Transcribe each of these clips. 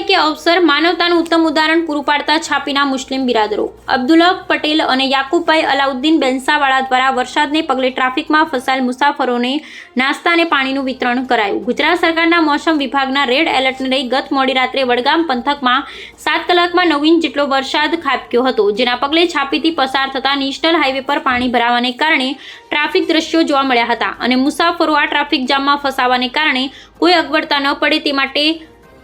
કે અવસર માનવતાનું ઉત્તમ ઉદાહરણ પૂરું પાડતા છાપીના મુસ્લિમ બિરાદરો અબ્દુલ હક પટેલ અને યાકુબભાઈ અલાઉદ્દીન બેન્સાવાળા દ્વારા વરસાદને પગલે ટ્રાફિકમાં ફસાયેલ મુસાફરોને નાસ્તા અને પાણીનું વિતરણ કરાયું। ગુજરાત સરકારના મોસમ વિભાગના રેડ એલર્ટને લઈ ગત મોડી રાત્રે વડગામ પંથકમાં 7 કલાકમાં 9 ઇંચ જેટલો વરસાદ ખાબક્યો હતો, જેના પગલે છાપીથી પસાર થતા નેશનલ હાઈવે પર પાણી ભરાવાને કારણે ટ્રાફિક દ્રશ્યો જોવા મળ્યા હતા અને મુસાફરો આ ટ્રાફિક જામમાં ફસાવાને કારણે કોઈ અગવડતા ન પડે તે માટે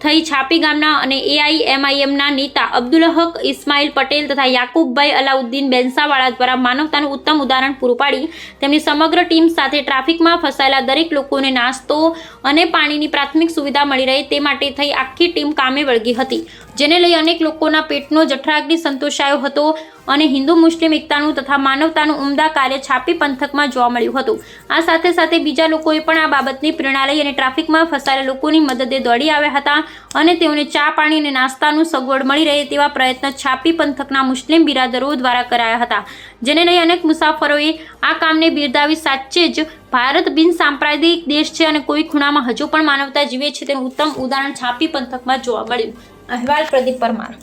થઈ છાપી ગામના અને AIMIMના નેતા અબ્દુલ હક ઇસ્માઇલ પટેલ તથા યાકુબભાઈ અલાઉદ્દીન બેન્સાવાળા દ્વારા માનવતાનું ઉત્તમ ઉદાહરણ પૂરું પાડી તેમની સમગ્ર ટીમ સાથે ટ્રાફિકમાં ફસાયેલા દરેક લોકોને નાસ્તો અને પાણીની પ્રાથમિક સુવિધા મળી રહે તે માટે થઈ આખી ટીમ કામે વળગી હતી, જેને લઈ અનેક લોકોના પેટનો જઠરાગ્નિ સંતોષાયો હતો અને હિન્દુ મુસ્લિમ એકતાનું તથા માનવતાનું ઉમદા કાર્ય છાપી પંથકમાં જોવા મળ્યું હતું। આ સાથે સાથે બીજા લોકોએ પણ આ બાબતની પ્રેરણા લઈ અને ટ્રાફિકમાં ફસાયેલા લોકોની મદદે દોડી આવ્યા હતા અને તેઓને ચા પાણી અને નાસ્તાનું સગવડ મળી રહે તેવા પ્રયત્ન છાપી પંથકના મુસ્લિમ બિરાદરો દ્વારા કરાયા હતા, જેને લઈ અનેક મુસાફરોએ આ કામને બિરદાવી સાચે જ ભારત બિન સાંપ્રદાયિક દેશ છે અને કોઈ ખૂણામાં હજુ પણ માનવતા જીવે છે તેનું ઉત્તમ ઉદાહરણ છાપી પંથકમાં જોવા મળ્યું। અહેવાલ પ્રદીપ પરમાર।